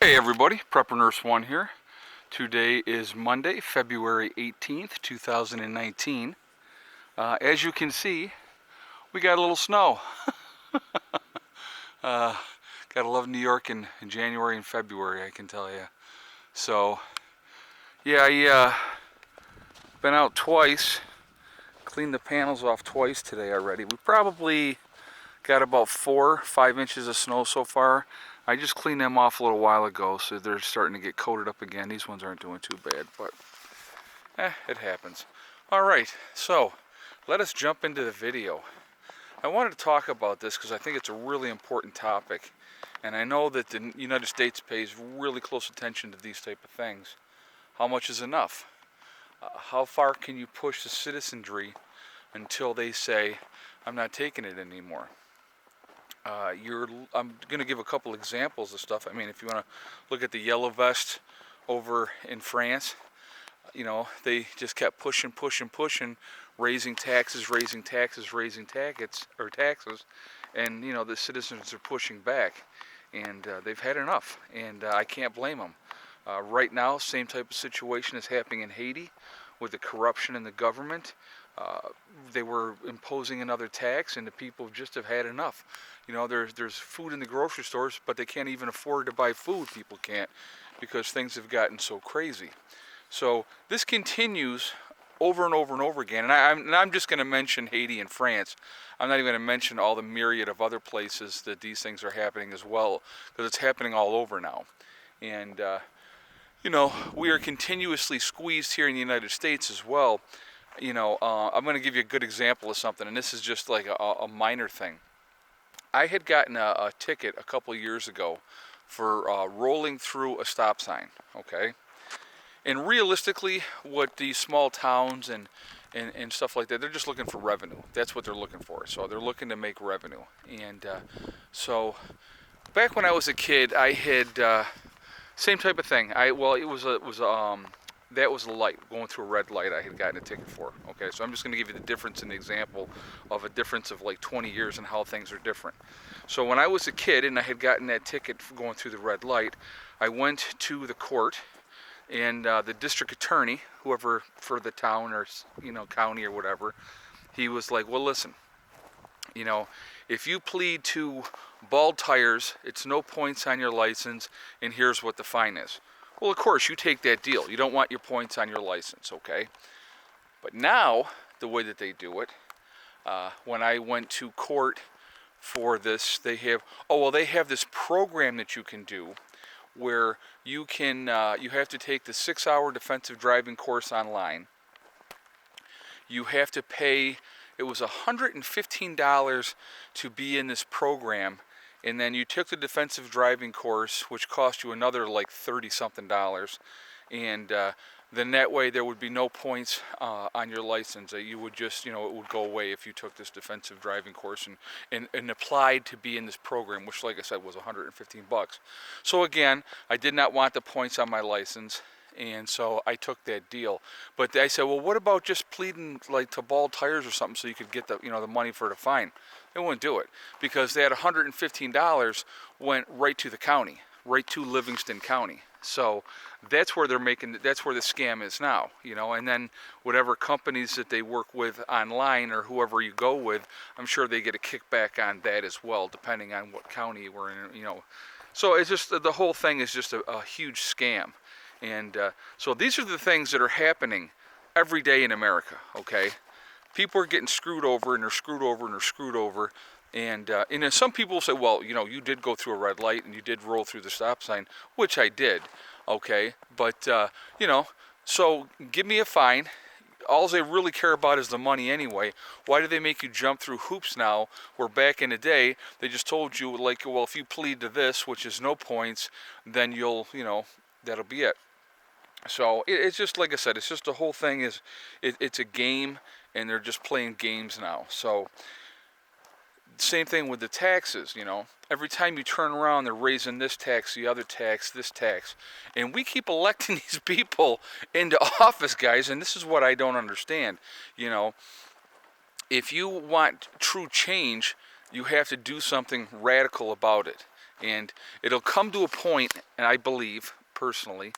Hey everybody, Prepper Nurse 1 here. Today is Monday, February 18th, 2019. As you can see, we got a little snow. Gotta love New York in January and February, I can tell you. So, yeah, I been out twice, cleaned the panels off twice today already. We probably got about 4-5 inches of snow so far. I just cleaned them off a little while ago, so they're starting to get coated up again. These ones aren't doing too bad, but it happens. All right, so let us jump into the video. I wanted to talk about this because I think it's a really important topic, and I know that the United States pays really close attention to these type of things. How much is enough? How far can you push the citizenry until they say, I'm not taking it anymore? I'm going to give a couple examples of stuff. I mean, if you want to look at the yellow vest over in France, you know, they just kept pushing, raising taxes, and you know, the citizens are pushing back, and they've had enough, and I can't blame them. Right now, same type of situation is happening in Haiti with the corruption in the government. They were imposing another tax, and the people just have had enough. You know, there's food in the grocery stores, but they can't even afford to buy food. People can't, because things have gotten so crazy. So this continues over and over and over again. And I'm just going to mention Haiti and France. I'm not even going to mention all the myriad of other places that these things are happening as well, because it's happening all over now. And you know, we are continuously squeezed here in the United States as well. You know, I'm going to give you a good example of something, and this is just like a minor thing. I had gotten a ticket a couple years ago for rolling through a stop sign, okay? And realistically, what these small towns and stuff like that, they're just looking for revenue. That's what they're looking for. So they're looking to make revenue. And so back when I was a kid, I had same type of thing. That was a light, going through a red light I had gotten a ticket for. Okay, so I'm just going to give you the difference in the example of a difference of like 20 years and how things are different. So when I was a kid and I had gotten that ticket for going through the red light, I went to the court, and the district attorney, whoever for the town or, you know, county or whatever, he was like, well, listen, you know, if you plead to bald tires, it's no points on your license, and here's what the fine is. Well, of course, you take that deal. You don't want your points on your license, okay? But now, the way that they do it, when I went to court for this, they have this program that you can do where you have to take the 6-hour defensive driving course online. You have to pay, it was $115 to be in this program, and then you took the defensive driving course, which cost you another like $30-something, and then that way there would be no points on your license. You would just, you know, it would go away if you took this defensive driving course and applied to be in this program, which, like I said, was $115. So again, I did not want the points on my license, and so I took that deal. But I said, well, what about just pleading like to bald tires or something so you could get the, you know, the money for the fine? They wouldn't do it, because that $115 went right to the county, right to Livingston County. So that's where that's where the scam is now, you know. And then whatever companies that they work with online or whoever you go with, I'm sure they get a kickback on that as well, depending on what county we're in, you know. So it's just, the whole thing is just a huge scam. And so these are the things that are happening every day in America, okay? People are getting screwed over, and they're screwed over, and they're screwed over. And then some people say, well, you know, you did go through a red light and you did roll through the stop sign, which I did, okay? But, you know, so give me a fine. All they really care about is the money anyway. Why do they make you jump through hoops now, where back in the day, they just told you, like, well, if you plead to this, which is no points, then you'll, you know, that'll be it. So it's just, like I said, it's just the whole thing is, it's a game, and they're just playing games now. So same thing with the taxes, you know. Every time you turn around, they're raising this tax, the other tax, this tax. And we keep electing these people into office, guys, and this is what I don't understand. You know, if you want true change, you have to do something radical about it. And it'll come to a point, and I believe personally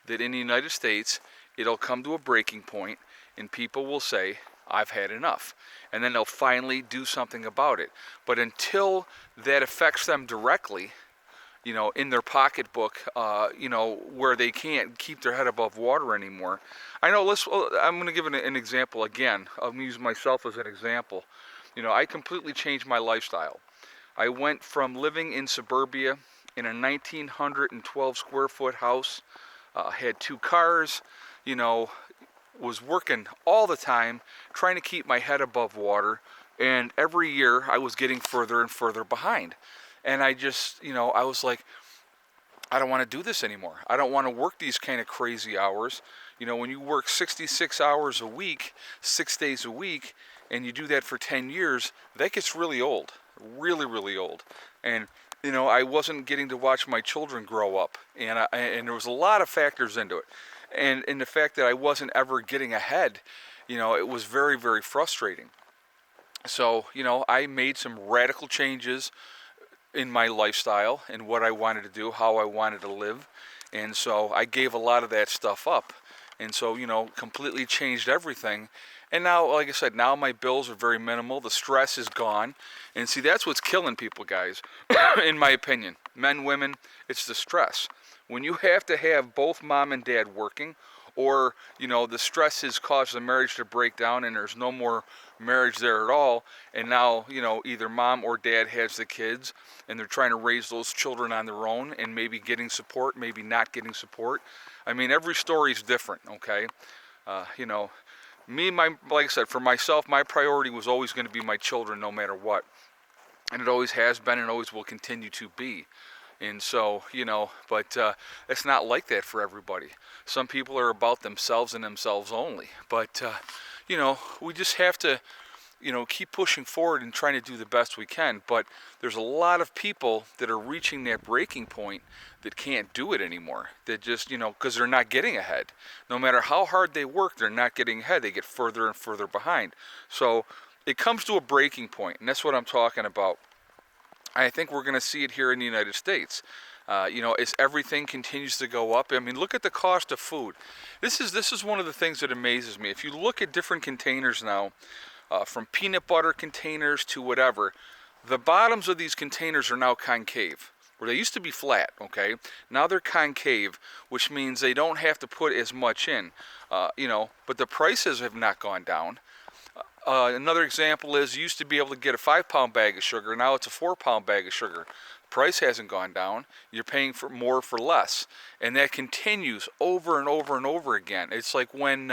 that in the United States it'll come to a breaking point and people will say, I've had enough. And then they'll finally do something about it. But until that affects them directly, in their pocketbook, where they can't keep their head above water anymore. I'm going to give an example again. I'll use myself as an example. I completely changed my lifestyle. I went from living in suburbia in a 1,912 square foot house, had 2 cars, was working all the time, trying to keep my head above water, and every year I was getting further and further behind. And I just, I was like, I don't want to do this anymore. I don't want to work these kind of crazy hours. When you work 66 hours a week, 6 days a week, and you do that for 10 years, that gets really old, really, really old. And, I wasn't getting to watch my children grow up, and there was a lot of factors into it. And the fact that I wasn't ever getting ahead, it was very, very frustrating. So, I made some radical changes in my lifestyle and what I wanted to do, how I wanted to live. And so I gave a lot of that stuff up. And so, completely changed everything. And now, like I said, now my bills are very minimal. The stress is gone. And see, that's what's killing people, guys, in my opinion. Men, women, it's the stress. When you have to have both mom and dad working, or, the stress has caused the marriage to break down and there's no more marriage there at all, and now, either mom or dad has the kids and they're trying to raise those children on their own and maybe getting support, maybe not getting support. I mean, every story is different, okay? Like I said, for myself, my priority was always going to be my children no matter what. And it always has been and always will continue to be. And so, but it's not like that for everybody. Some people are about themselves and themselves only. But, we just have to, keep pushing forward and trying to do the best we can. But there's a lot of people that are reaching that breaking point that can't do it anymore. That just, because they're not getting ahead. No matter how hard they work, they're not getting ahead. They get further and further behind. So it comes to a breaking point, and that's what I'm talking about. I think we're going to see it here in the United States. As everything continues to go up. I mean, look at the cost of food. This is one of the things that amazes me. If you look at different containers now, from peanut butter containers to whatever, the bottoms of these containers are now concave. Where they used to be flat, okay? Now they're concave, which means they don't have to put as much in, but the prices have not gone down. Another example is you used to be able to get a 5-pound bag of sugar. Now it's a 4-pound bag of sugar. Price hasn't gone down. You're paying for more for less. And that continues over and over and over again. It's like when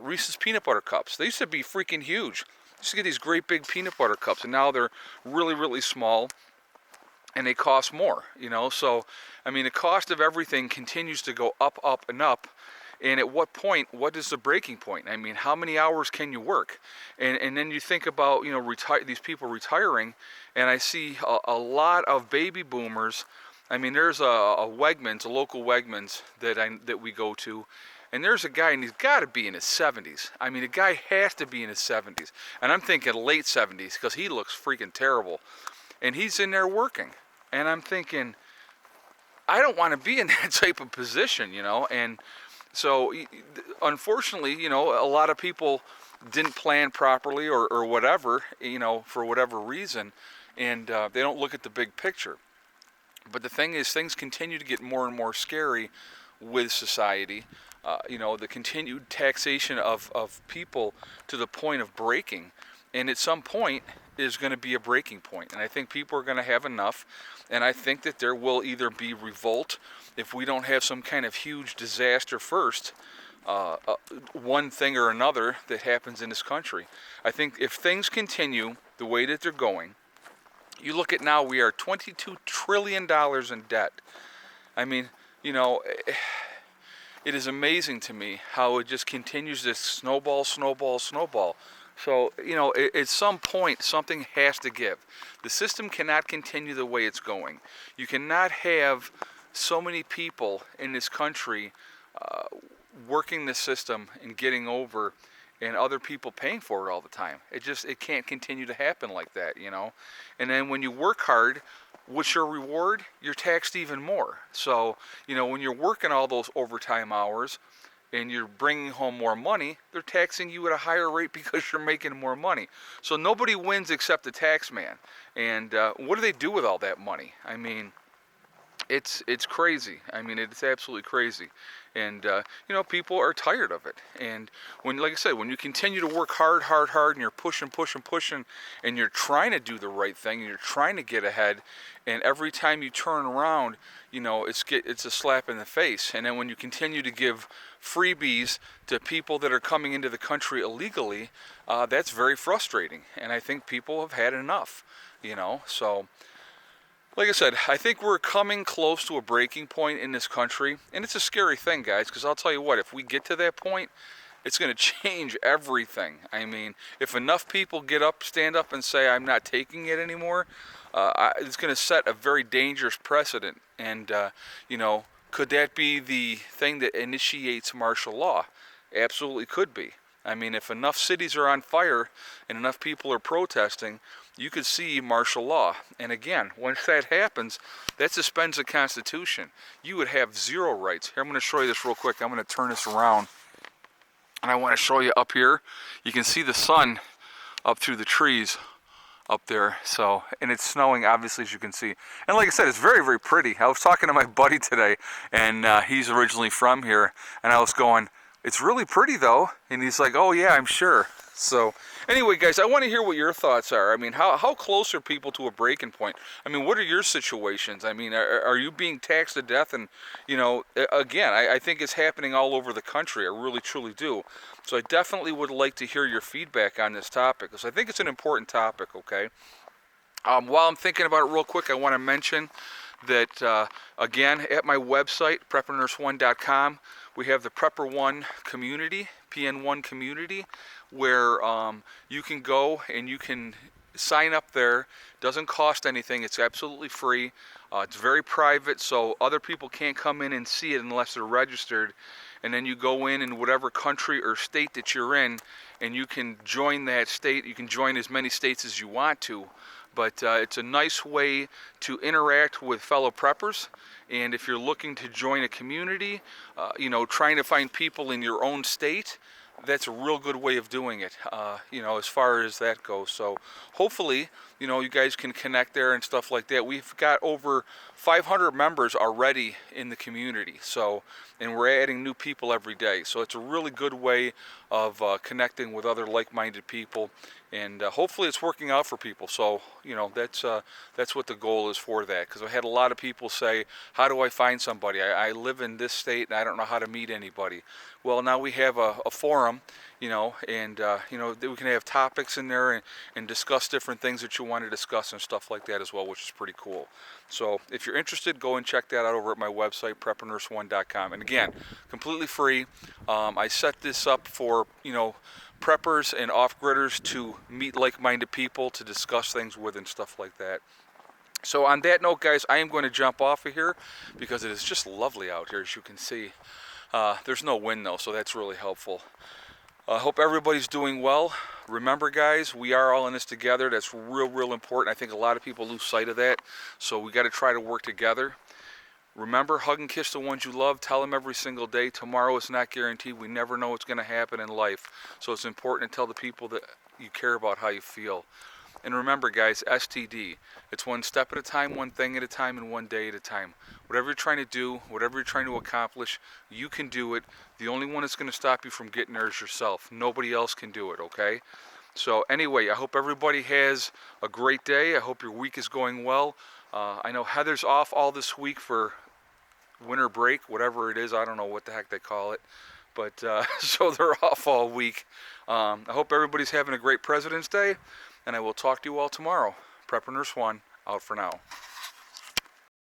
Reese's peanut butter cups. They used to be freaking huge. You used to get these great big peanut butter cups. And now they're really, really small. And they cost more, So, I mean, the cost of everything continues to go up, up, and up. And at what point, what is the breaking point? I mean, how many hours can you work? And then you think about, these people retiring, and I see a lot of baby boomers. I mean, there's a Wegmans, a local Wegmans that we go to, and there's a guy, and he's got to be in his 70s. I mean, the guy has to be in his 70s. And I'm thinking late 70s, because he looks freaking terrible. And he's in there working. And I'm thinking, I don't want to be in that type of position, and so, unfortunately, a lot of people didn't plan properly or whatever, for whatever reason, and they don't look at the big picture. But the thing is, things continue to get more and more scary with society. The continued taxation of people to the point of breaking. And at some point, is going to be a breaking point. And I think people are going to have enough. And I think that there will either be revolt if we don't have some kind of huge disaster first, one thing or another that happens in this country. I think if things continue the way that they're going, you look at now, we are $22 trillion in debt. I mean, it is amazing to me how it just continues this snowball, snowball, snowball. So, at some point, something has to give. The system cannot continue the way it's going. You cannot have so many people in this country working the system and getting over and other people paying for it all the time. It can't continue to happen like that, you know. And then when you work hard, what's your reward? You're taxed even more. So, you know, when you're working all those overtime hours and you're bringing home more money, they're taxing you at a higher rate because you're making more money. So nobody wins except the tax man. And what do they do with all that money? I mean, it's crazy. I mean, it's absolutely crazy. And you know, people are tired of it. And when, like I said, when you continue to work hard, and you're pushing, and you're trying to do the right thing, and you're trying to get ahead, and every time you turn around, you know, it's a slap in the face. And then when you continue to give freebies to people that are coming into the country illegally, that's very frustrating. And I think people have had enough, you know. So, like I said, I think we're coming close to a breaking point in this country, and it's a scary thing, guys, because I'll tell you what, if we get to that point, it's going to change everything. I mean, if enough people stand up and say, I'm not taking it anymore, it's going to set a very dangerous precedent. And, you know, could that be the thing that initiates martial law? Absolutely could be. I mean, if enough cities are on fire and enough people are protesting, you could see martial law. And again, once that happens, that suspends the Constitution. You would have zero rights. Here, I'm going to show you this real quick. I'm going to turn this around. And I want to show you up here. You can see the sun up through the trees up there. So, and it's snowing, obviously, as you can see. And like I said, it's very, very pretty. I was talking to my buddy today, and he's originally from here. And I was going, it's really pretty, though. And he's like, oh, yeah, I'm sure. So, anyway, guys, I want to hear what your thoughts are. I mean, how close are people to a breaking point? I mean, what are your situations? I mean, are you being taxed to death? And, you know, again, I think it's happening all over the country. I really, truly do. So I definitely would like to hear your feedback on this topic, because I think it's an important topic, okay? While I'm thinking about it real quick, I want to mention that, again, at my website, preppernurse1.com, we have the Prepper One community, PN1 community, where you can go and you can sign up there. Doesn't cost anything. It's absolutely free. It's very private, so other people can't come in and see it unless they're registered. And then you go in whatever country or state that you're in, and you can join that state. You can join as many states as you want to. But it's a nice way to interact with fellow preppers. And if you're looking to join a community, you know, trying to find people in your own state, that's a real good way of doing it, you know, as far as that goes. So hopefully, you know, you guys can connect there and stuff like that. We've got over 500 members already in the community. So, and we're adding new people every day. So it's a really good way of connecting with other like-minded people. And hopefully it's working out for people. So, you know, that's what the goal is for that. Because I had a lot of people say, how do I find somebody? I live in this state and I don't know how to meet anybody. Well, now we have a forum, you know, and, you know, we can have topics in there and discuss different things that you want to discuss and stuff like that as well, which is pretty cool. So if you're interested, go and check that out over at my website, preppernurse1.com. And again, completely free. I set this up for, you know, preppers and off-gridders to meet like-minded people to discuss things with and stuff like that. So on that note, guys, I am going to jump off of here because it is just lovely out here, as you can see. There's no wind though, so that's really helpful. I hope everybody's doing well. Remember, guys, we are all in this together. That's real important. I think a lot of people lose sight of that. So we got to try to work together. Remember, hug and kiss the ones you love. Tell them every single day. Tomorrow is not guaranteed. We never know what's going to happen in life. So it's important to tell the people that you care about how you feel. And remember, guys, STD. It's one step at a time, one thing at a time, and one day at a time. Whatever you're trying to do, whatever you're trying to accomplish, you can do it. The only one that's going to stop you from getting there is yourself. Nobody else can do it, okay? So anyway, I hope everybody has a great day. I hope your week is going well. I know Heather's off all this week for winter break, whatever it is. I don't know what the heck they call it. But so they're off all week. I hope everybody's having a great President's Day. And I will talk to you all tomorrow. Prepper Nurse 1, out for now.